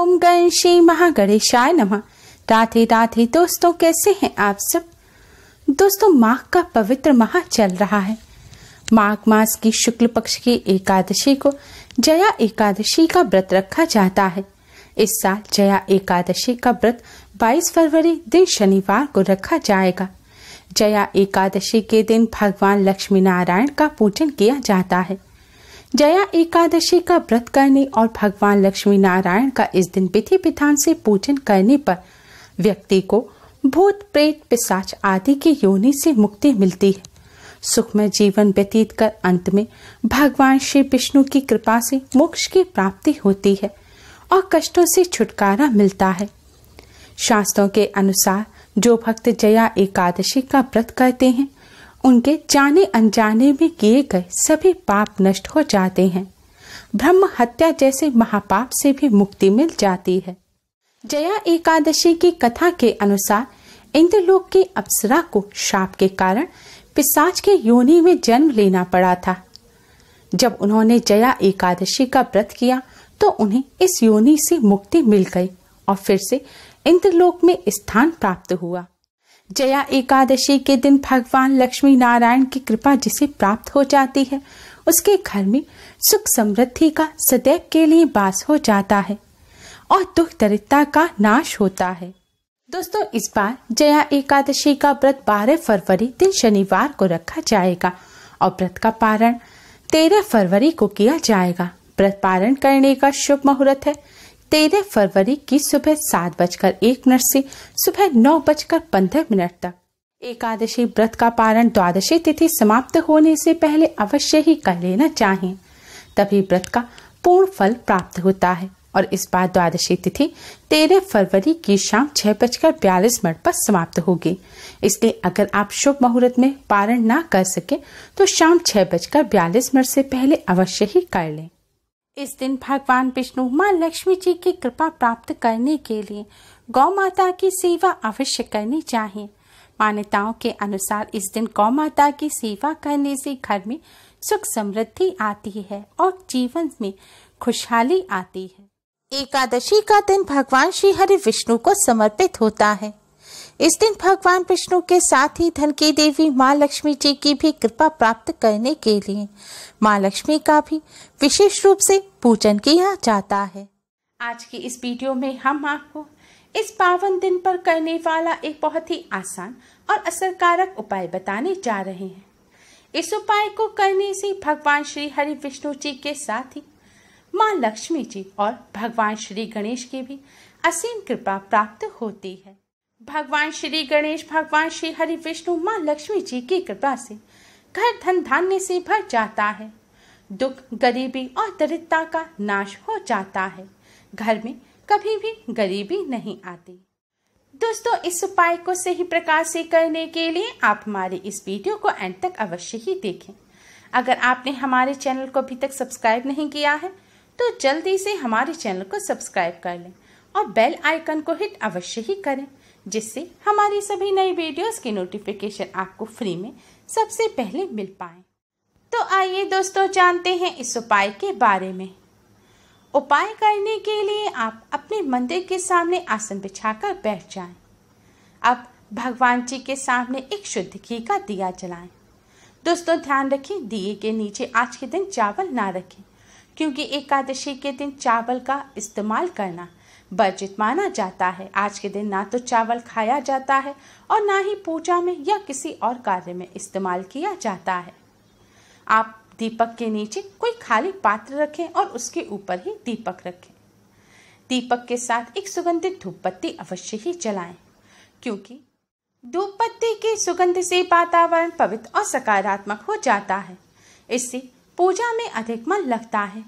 ओम गण श्री महागणेशाय नमः। राधे राधे दोस्तों, कैसे हैं आप सब। दोस्तों, माघ का पवित्र माह चल रहा है। माघ मास की शुक्ल पक्ष की एकादशी को जया एकादशी का व्रत रखा जाता है। इस साल जया एकादशी का व्रत 22 फरवरी दिन शनिवार को रखा जाएगा। जया एकादशी के दिन भगवान लक्ष्मी नारायण का पूजन किया जाता है। जया एकादशी का व्रत करने और भगवान लक्ष्मी नारायण का इस दिन विधि विधान से पूजन करने पर व्यक्ति को भूत प्रेत पिशाच आदि की योनि से मुक्ति मिलती है। सुखमय जीवन व्यतीत कर अंत में भगवान श्री विष्णु की कृपा से मोक्ष की प्राप्ति होती है और कष्टों से छुटकारा मिलता है। शास्त्रों के अनुसार जो भक्त जया एकादशी का व्रत करते हैं उनके जाने अनजाने में किए गए सभी पाप नष्ट हो जाते हैं। ब्रह्म हत्या जैसे महापाप से भी मुक्ति मिल जाती है। जया एकादशी की कथा के अनुसार इंद्रलोक की अप्सरा को शाप के कारण पिशाच के योनि में जन्म लेना पड़ा था। जब उन्होंने जया एकादशी का व्रत किया तो उन्हें इस योनि से मुक्ति मिल गई और फिर से इंद्रलोक में स्थान प्राप्त हुआ। जया एकादशी के दिन भगवान लक्ष्मी नारायण की कृपा जिसे प्राप्त हो जाती है उसके घर में सुख समृद्धि का सदैव के लिए वास हो जाता है और दुख दरिद्रता का नाश होता है। दोस्तों, इस बार जया एकादशी का व्रत 12 फरवरी दिन शनिवार को रखा जाएगा और व्रत का पारण 13 फरवरी को किया जाएगा। व्रत पारण करने का शुभ मुहूर्त है 13 फरवरी की सुबह 7:01 से सुबह 9:15 तक। एकादशी व्रत का पारण द्वादशी तिथि समाप्त होने से पहले अवश्य ही कर लेना चाहिए, तभी व्रत का पूर्ण फल प्राप्त होता है। और इस बार द्वादशी तिथि 13 फरवरी की शाम 6:42 पर समाप्त होगी। इसलिए अगर आप शुभ मुहूर्त में पारण ना कर सके तो शाम 6:42 से पहले अवश्य ही कर लें। इस दिन भगवान विष्णु माँ लक्ष्मी जी की कृपा प्राप्त करने के लिए गौ माता की सेवा अवश्य करनी चाहिए। मान्यताओं के अनुसार इस दिन गौ माता की सेवा करने से घर में सुख समृद्धि आती है और जीवन में खुशहाली आती है। एकादशी का दिन भगवान श्री हरि विष्णु को समर्पित होता है। इस दिन भगवान विष्णु के साथ ही धन की देवी माँ लक्ष्मी जी की भी कृपा प्राप्त करने के लिए माँ लक्ष्मी का भी विशेष रूप से पूजन किया जाता है। आज की इस वीडियो में हम आपको इस पावन दिन पर करने वाला एक बहुत ही आसान और असरकारक उपाय बताने जा रहे हैं। इस उपाय को करने से भगवान श्री हरि विष्णु जी के साथ ही माँ लक्ष्मी जी और भगवान श्री गणेश की भी असीम कृपा प्राप्त होती है। भगवान श्री गणेश भगवान श्री हरि विष्णु माँ लक्ष्मी जी की कृपा से घर धन धान्य से भर जाता है। दुख गरीबी और दरिद्रता का नाश हो जाता है। घर में कभी भी गरीबी नहीं आती। दोस्तों, इस उपाय को सही प्रकार से करने के लिए आप हमारे इस वीडियो को अंत तक अवश्य ही देखें। अगर आपने हमारे चैनल को अभी तक सब्सक्राइब नहीं किया है तो जल्दी से हमारे चैनल को सब्सक्राइब कर लें और बेल आइकन को हिट अवश्य ही करें, जिससे हमारी सभी नई वीडियोस की नोटिफिकेशन आपको फ्री में सबसे पहले मिल पाए। तो आइए दोस्तों, जानते हैं इस उपाय के बारे में। उपाय करने के लिए आप अपने मंदिर के सामने आसन बिछाकर बैठ जाएं। अब भगवान जी के सामने एक शुद्ध घी का दिया जलाएं। दोस्तों, ध्यान रखें, दिए के नीचे आज के दिन चावल ना रखें, क्योंकि एकादशी के दिन चावल का इस्तेमाल करना वर्जित माना जाता है। आज के दिन ना तो चावल खाया जाता है और ना ही पूजा में या किसी और कार्य में इस्तेमाल किया जाता है। आप दीपक के नीचे कोई खाली पात्र रखें और उसके ऊपर ही दीपक रखें। दीपक के साथ एक सुगंधित धूप बत्ती अवश्य ही जलाएं, क्योंकि धूप बत्ती की सुगंध से वातावरण पवित्र और सकारात्मक हो जाता है। इससे पूजा में अधिक मन लगता है।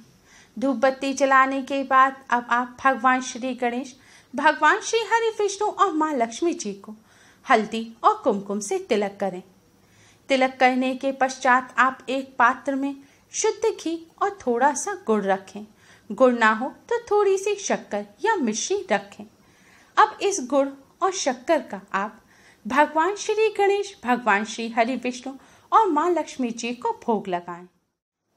धूप बत्ती जलाने के बाद अब आप भगवान श्री गणेश, भगवान श्री हरि विष्णु और माँ लक्ष्मी जी को हल्दी और कुमकुम से तिलक करें। तिलक करने के पश्चात आप एक पात्र में शुद्ध घी और थोड़ा सा गुड़ रखें। गुड़ ना हो तो थोड़ी सी शक्कर या मिश्री रखें। अब इस गुड़ और शक्कर का आप भगवान श्री गणेश, भगवान श्री हरि विष्णु और माँ लक्ष्मी जी को भोग लगाएं।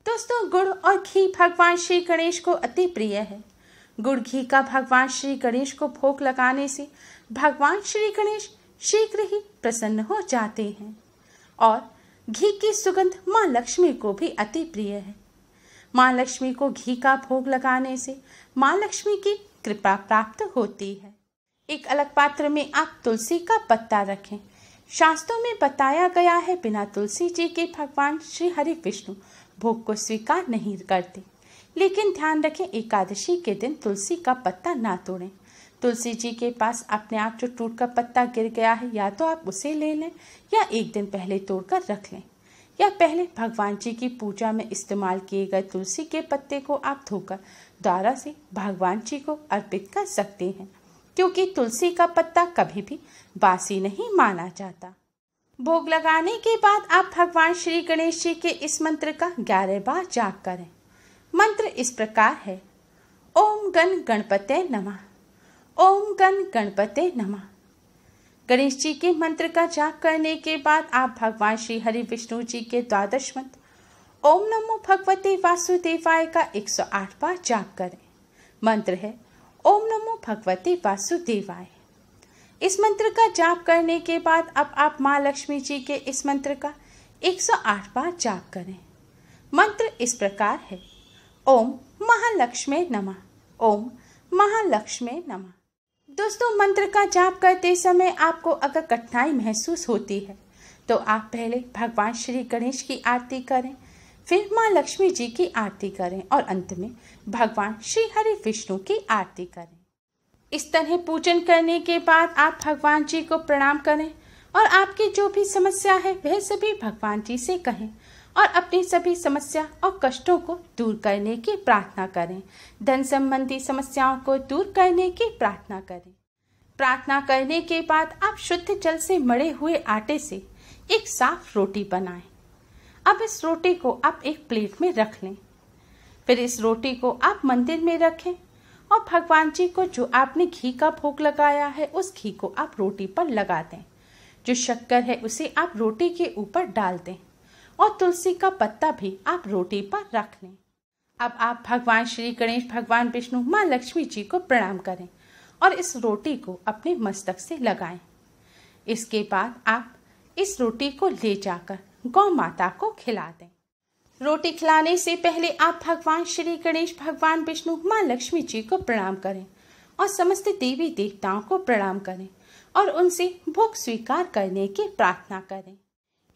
दोस्तों, गुड़ और घी भगवान श्री गणेश को अति प्रिय है। गुड़ घी का भगवान श्री गणेश को भोग लगाने से भगवान श्री गणेश शीघ्र ही प्रसन्न हो जाते हैं और घी की सुगंध माँ लक्ष्मी को भी अति प्रिय है। माँ लक्ष्मी को घी का भोग लगाने से माँ लक्ष्मी की कृपा प्राप्त होती है। एक अलग पात्र में आप तुलसी का पत्ता रखें। शास्त्रों में बताया गया है बिना तुलसी जी के भगवान श्री हरि विष्णु भोग को स्वीकार नहीं करते। लेकिन ध्यान रखें, एकादशी के दिन तुलसी का पत्ता ना तोड़ें। तुलसी जी के पास अपने आप जो टूट का पत्ता गिर गया है, या तो आप उसे ले लें या एक दिन पहले तोड़कर रख लें, या पहले भगवान जी की पूजा में इस्तेमाल किए गए तुलसी के पत्ते को आप धोकर द्वारा से भगवान जी को अर्पित कर सकते हैं, क्योंकि तुलसी का पत्ता कभी भी बासी नहीं माना जाता। भोग लगाने के बाद आप भगवान श्री गणेश जी के इस मंत्र का 11 बार जाप करें। मंत्र इस प्रकार है, ओम गण गणपते नमः, ओम गण गणपते नमः। गणेश जी के मंत्र का जाप करने के बाद आप भगवान श्री हरि विष्णु जी के 12 मंत्र ओम नमो भगवते वासुदेवाय का 108 बार जाप करें। मंत्र है ओम नमो भगवते वासुदेवाय। इस मंत्र का जाप करने के बाद अब आप माँ लक्ष्मी जी के इस मंत्र का 108 बार जाप करें। मंत्र इस प्रकार है, ओम महालक्ष्मी नमः, ओम महालक्ष्मी नमः। दोस्तों, मंत्र का जाप करते समय आपको अगर कठिनाई महसूस होती है तो आप पहले भगवान श्री गणेश की आरती करें, फिर माँ लक्ष्मी जी की आरती करें और अंत में भगवान श्री हरि विष्णु की आरती करें। इस तरह पूजन करने के बाद आप भगवान जी को प्रणाम करें और आपकी जो भी समस्या है वह सभी भगवान जी से कहें और अपनी सभी समस्या और कष्टों को दूर करने की प्रार्थना करें। धन संबंधी समस्याओं को दूर करने की प्रार्थना करें। प्रार्थना करने के बाद आप शुद्ध जल से मढ़े हुए आटे से एक साफ रोटी बनाएं। अब इस रोटी को आप एक प्लेट में रख लें। फिर इस रोटी को आप मंदिर में रखें और भगवान जी को जो आपने घी का भोग लगाया है उस घी को आप रोटी पर लगा दें। जो शक्कर है उसे आप रोटी के ऊपर डाल दें और तुलसी का पत्ता भी आप रोटी पर रख लें। अब आप भगवान श्री गणेश, भगवान विष्णु, माँ लक्ष्मी जी को प्रणाम करें और इस रोटी को अपने मस्तक से लगाएं। इसके बाद आप इस रोटी को ले जाकर गौ माता को खिला दें। रोटी खिलाने से पहले आप भगवान श्री गणेश, भगवान विष्णु, माँ लक्ष्मी जी को प्रणाम करें और समस्त देवी देवताओं को प्रणाम करें और उनसे भोग स्वीकार करने की प्रार्थना करें।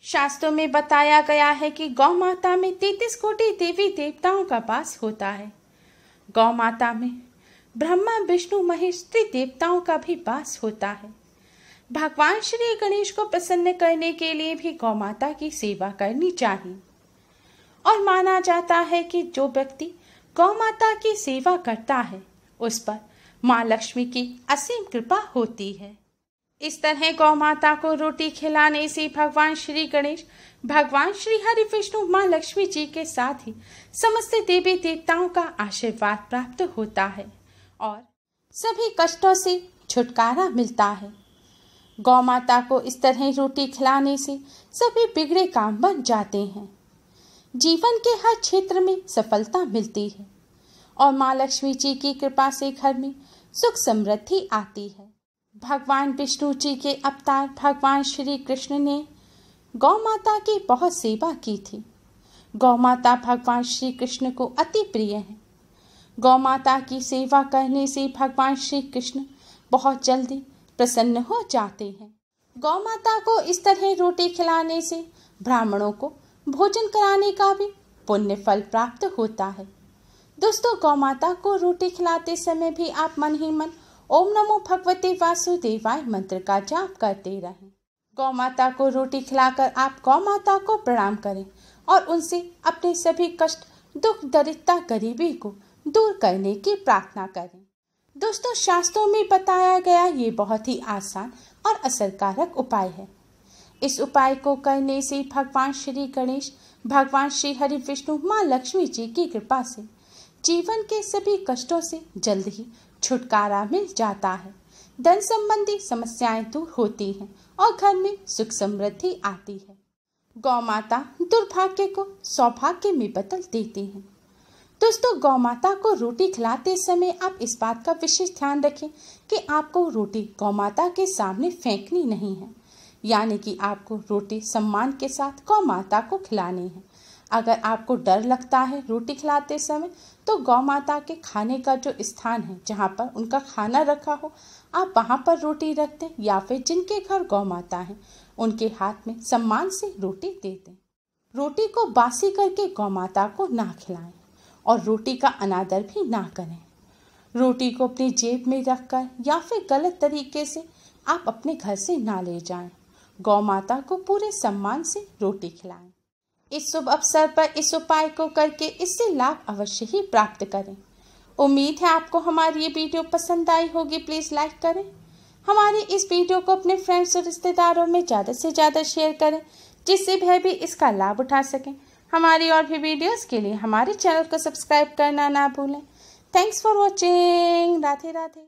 शास्त्रों में बताया गया है कि गौ माता में 33 कोटि देवी देवताओं का वास होता है। गौ माता में ब्रह्मा, विष्णु, महेश देवताओं का भी वास होता है। भगवान श्री गणेश को प्रसन्न करने के लिए भी गौ माता की सेवा करनी चाहिए और माना जाता है कि जो व्यक्ति गौ माता की सेवा करता है उस पर माँ लक्ष्मी की असीम कृपा होती है। इस तरह गौ माता को रोटी खिलाने से भगवान श्री गणेश, भगवान श्री हरि विष्णु, माँ लक्ष्मी जी के साथ ही समस्त देवी देवताओं का आशीर्वाद प्राप्त होता है और सभी कष्टों से छुटकारा मिलता है। गौ माता को इस तरह रोटी खिलाने से सभी बिगड़े काम बन जाते हैं। जीवन के हर क्षेत्र में सफलता मिलती है और माँ लक्ष्मी जी की कृपा से घर में सुख समृद्धि आती है। भगवान विष्णु जी के अवतार भगवान श्री कृष्ण ने गौ माता की बहुत सेवा की थी। गौ माता भगवान श्री कृष्ण को अति प्रिय है। गौ माता की सेवा करने से भगवान श्री कृष्ण बहुत जल्दी प्रसन्न हो जाते हैं। गौ माता को इस तरह रोटी खिलाने से ब्राह्मणों को भोजन कराने का भी पुण्य फल प्राप्त होता है। दोस्तों, गौ माता को रोटी खिलाते समय भी आप मन ही मन ओम नमो भगवते वासुदेवाय मंत्र का जाप करते रहें। गौ माता को रोटी खिलाकर आप गौ माता को प्रणाम करें और उनसे अपने सभी कष्ट, दुख, दरिद्रता, गरीबी को दूर करने की प्रार्थना करें। दोस्तों, शास्त्रों में बताया गया ये बहुत ही आसान और असरकारक उपाय है। इस उपाय को करने से भगवान श्री गणेश, भगवान श्री हरि विष्णु, माँ लक्ष्मी जी की कृपा से जीवन के सभी कष्टों से जल्द ही छुटकारा मिल जाता है। धन संबंधी समस्याएं दूर होती हैं और घर में सुख समृद्धि आती है। गौ माता दुर्भाग्य को सौभाग्य में बदल देती हैं। दोस्तों, गौ माता को रोटी खिलाते समय आप इस बात का विशेष ध्यान रखें कि आपको रोटी गौ माता के सामने फेंकनी नहीं है, यानी कि आपको रोटी सम्मान के साथ गौ माता को खिलानी है। अगर आपको डर लगता है रोटी खिलाते समय, तो गौ माता के खाने का जो स्थान है जहाँ पर उनका खाना रखा हो, आप वहाँ पर रोटी रख दें, या फिर जिनके घर गौ माता है उनके हाथ में सम्मान से रोटी दे दें। रोटी को बासी करके गौ माता को ना खिलाएं और रोटी का अनादर भी ना करें। रोटी को अपनी जेब में रखकर या फिर गलत तरीके से आप अपने घर से ना ले जाएं। गौ माता को पूरे सम्मान से रोटी खिलाएं। इस शुभ अवसर पर इस उपाय को करके इससे लाभ अवश्य ही प्राप्त करें। उम्मीद है आपको हमारी ये वीडियो पसंद आई होगी। प्लीज़ लाइक करें। हमारे इस वीडियो को अपने फ्रेंड्स और रिश्तेदारों में ज़्यादा से ज़्यादा शेयर करें, जिससे वह भी इसका लाभ उठा सकें। हमारी और भी वीडियोस के लिए हमारे चैनल को सब्सक्राइब करना ना भूलें। Thanks for watching. Radhe Radhe.